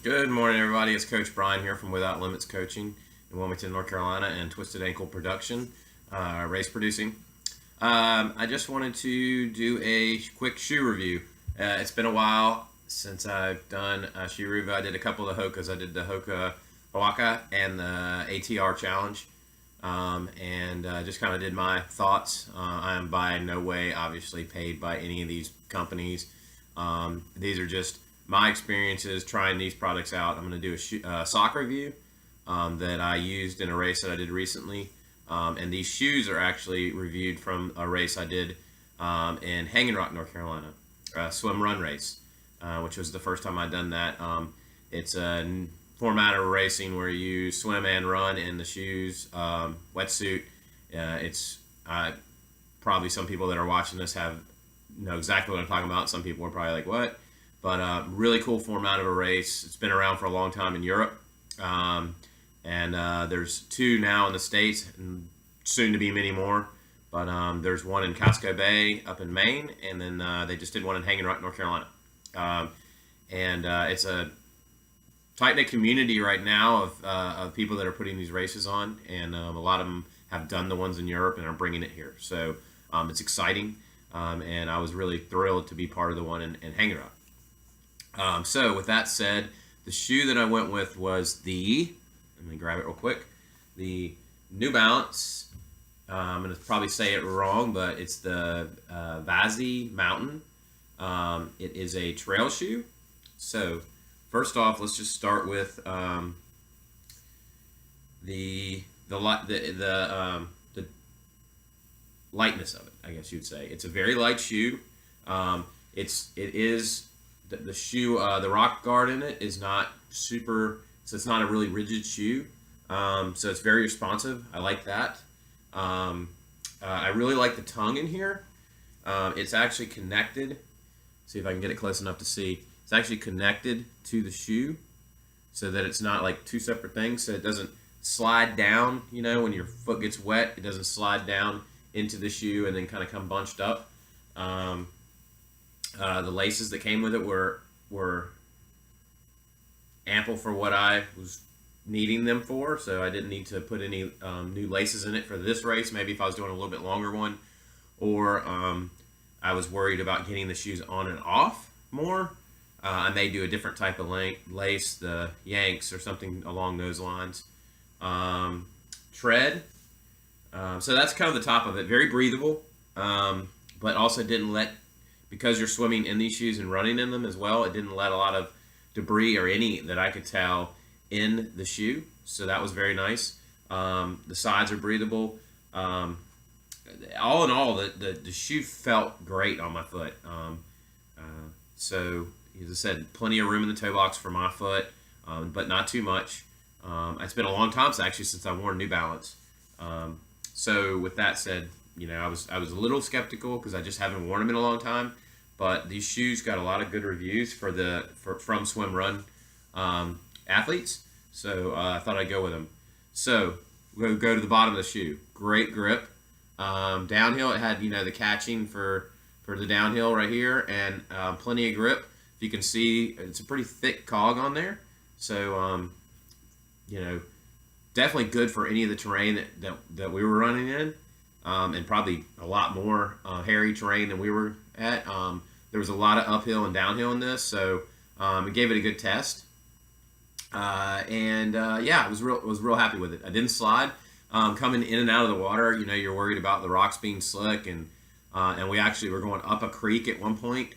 Good morning, everybody. It's Coach Brian here from Without Limits Coaching in Wilmington, North Carolina, and Twisted Ankle Production, race producing. I just wanted to do a quick shoe review. It's been a while since I've done a shoe review. I did a couple of the Hokas. I did the Hoka Waka and the ATR Challenge, and just kind of did my thoughts. I am by no way, obviously, paid by any of these companies. These are just my experiences trying these products out. I'm going to do a sock review that I used in a race that I did recently. And these shoes are actually reviewed from a race I did in Hanging Rock, North Carolina, a SwimRun race, which was the first time I'd done that. It's a format of racing where you swim and run in the shoes, wetsuit. It's probably some people that are watching this know exactly what I'm talking about. Some people are probably like, what? But really cool format of a race. It's been around for a long time in Europe. And there's two now in the States, and soon to be many more. But there's one in Casco Bay up in Maine, and then they just did one in Hanging Rock, North Carolina. It's a tight-knit community right now of people that are putting these races on, and a lot of them have done the ones in Europe and are bringing it here. So it's exciting, and I was really thrilled to be part of the one in Hanging Rock. So with that said, the shoe that I went with was let me grab it real quick, the New Balance. I'm going to probably say it wrong, but it's the Vazee Mountain. It is a trail shoe. So first off, let's just start with the lightness of it, I guess you'd say. It's a very light shoe. The shoe, the rock guard in it is not super, so it's not a really rigid shoe. So it's very responsive. I like that. I really like the tongue in here. It's actually connected. See if I can get it close enough to see. It's actually connected to the shoe so that it's not like two separate things. So it doesn't slide down, when your foot gets wet, it doesn't slide down into the shoe and then kind of come bunched up. The laces that came with it were ample for what I was needing them for, so I didn't need to put any new laces in it for this race. Maybe if I was doing a little bit longer one, or I was worried about getting the shoes on and off more, I may do a different type of lace, the Yanks or something along those lines. Tread. So that's kind of the top of it. Very breathable, but also because you're swimming in these shoes and running in them as well, it didn't let a lot of debris or any that I could tell in the shoe. So that was very nice. The sides are breathable. All in all, the shoe felt great on my foot. So as I said, plenty of room in the toe box for my foot, but not too much. It's been a long time since I wore New Balance. So with that said, I was a little skeptical because I just haven't worn them in a long time. But these shoes got a lot of good reviews from SwimRun athletes, so I thought I'd go with them. So we'll go to the bottom of the shoe. Great grip. Downhill, it had the catching for the downhill right here, and plenty of grip. If you can see, it's a pretty thick cog on there. So definitely good for any of the terrain that we were running in. And probably a lot more hairy terrain than we were at. There was a lot of uphill and downhill in this, so it gave it a good test. I was real happy with it. I didn't slide. Coming in and out of the water, you're worried about the rocks being slick, and we actually were going up a creek at one point,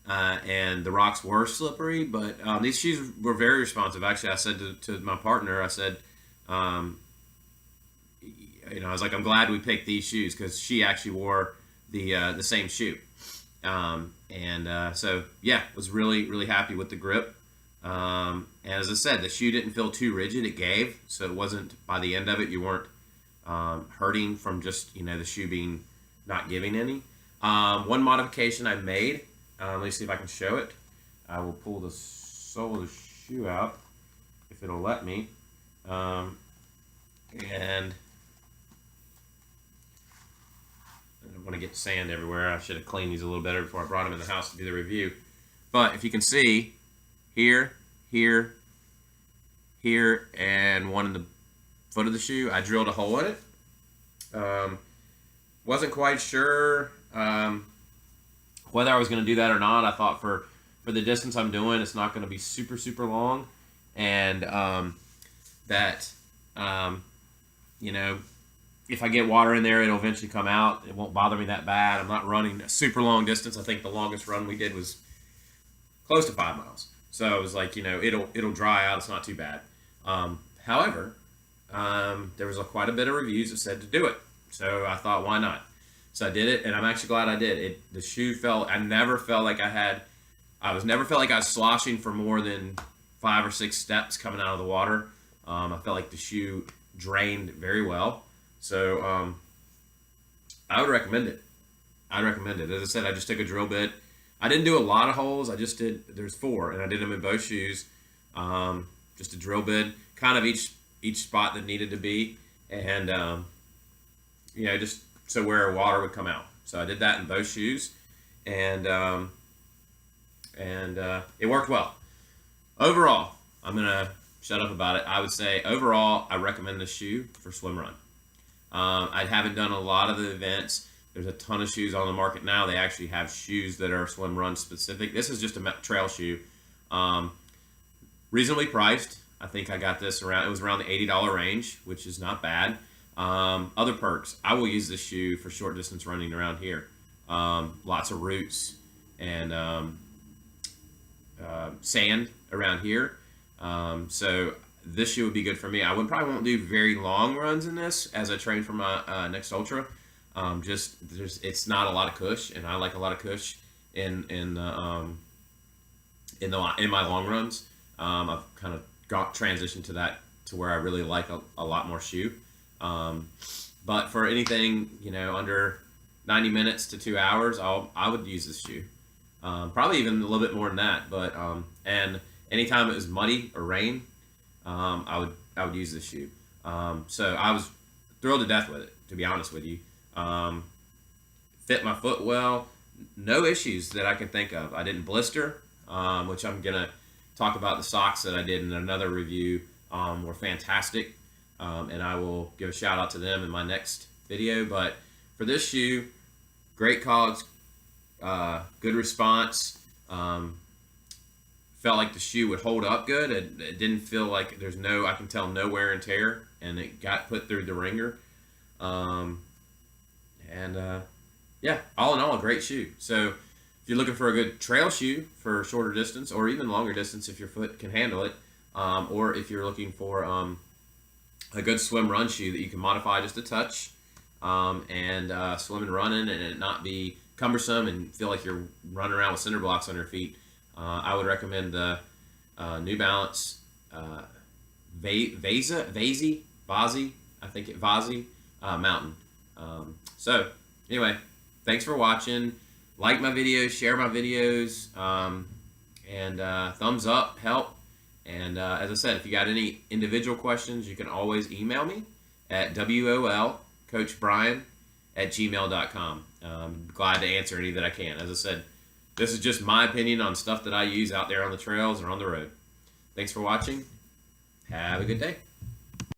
and the rocks were slippery. But these shoes were very responsive. Actually, I said to my partner, I said, I was like, I'm glad we picked these shoes because she actually wore the same shoe. Was really happy with the grip. And as I said, the shoe didn't feel too rigid. It gave, so it wasn't, by the end of it, you weren't hurting from just, the shoe being not giving any. One modification I made, let me see if I can show it. I will pull the sole of the shoe out if it'll let me. And I don't want to get sand everywhere. I should have cleaned these a little better before I brought them in the house to do the review. But if you can see, here, here and one in the foot of the shoe. I drilled a hole in it. Wasn't quite sure whether I was going to do that or not. I thought for the distance I'm doing, it's not going to be super, super long. And that, you know, if I get water in there, it'll eventually come out. It won't bother me that bad. I'm not running a super long distance. I think the longest run we did was close to 5 miles. So I was like, you know, it'll dry out. It's not too bad. However, there was quite a bit of reviews that said to do it. So I thought, why not? So I did it, and I'm actually glad I did. The shoe felt, I never felt like I was sloshing for more than 5 or 6 steps coming out of the water. I felt like the shoe drained very well. So I would recommend it. I'd recommend it. As I said, I just took a drill bit. I didn't do a lot of holes. There's 4, and I did them in both shoes. Just a drill bit, kind of each spot that needed to be, and you know, just so where water would come out. So I did that in both shoes, and it worked well. Overall, I'm gonna shut up about it. I would say overall, I recommend this shoe for SwimRun. I haven't done a lot of the events. There's a ton of shoes on the market now. They actually have shoes that are SwimRun specific. This is just a trail shoe. Reasonably priced. I think I got this it was around the $80 range, which is not bad. Other perks. I will use this shoe for short distance running around here. Lots of roots and sand around here. So this shoe would be good for me. I probably won't do very long runs in this as I train for my next ultra. It's not a lot of cush, and I like a lot of cush in my long runs. I've kind of transitioned to that to where I really like a lot more shoe. But for anything, you know, under 90 minutes to 2 hours, I would use this shoe. Probably even a little bit more than that. But and anytime it was muddy or rain, I would use this shoe. So I was thrilled to death with it, to be honest with you. Fit my foot well, no issues that I can think of. I didn't blister, which I'm gonna talk about. The socks that I did in another review were fantastic, and I will give a shout out to them in my next video. But for this shoe, great calls, good response. Felt like the shoe would hold up good. It didn't feel like I can tell no wear and tear, and it got put through the ringer. Yeah, all in all, a great shoe. So if you're looking for a good trail shoe for shorter distance or even longer distance if your foot can handle it, or if you're looking for a good swim run shoe that you can modify just a touch and swim and run in and it not be cumbersome and feel like you're running around with cinder blocks on your feet, I would recommend the New Balance Vazee, I think Vazee Mountain. So anyway, thanks for watching. Like my videos, share my videos, and thumbs up help. And as I said, if you got any individual questions, you can always email me at wolcoachbrian@gmail.com. I'm glad to answer any that I can. As I said, this is just my opinion on stuff that I use out there on the trails or on the road. Thanks for watching. Have a good day.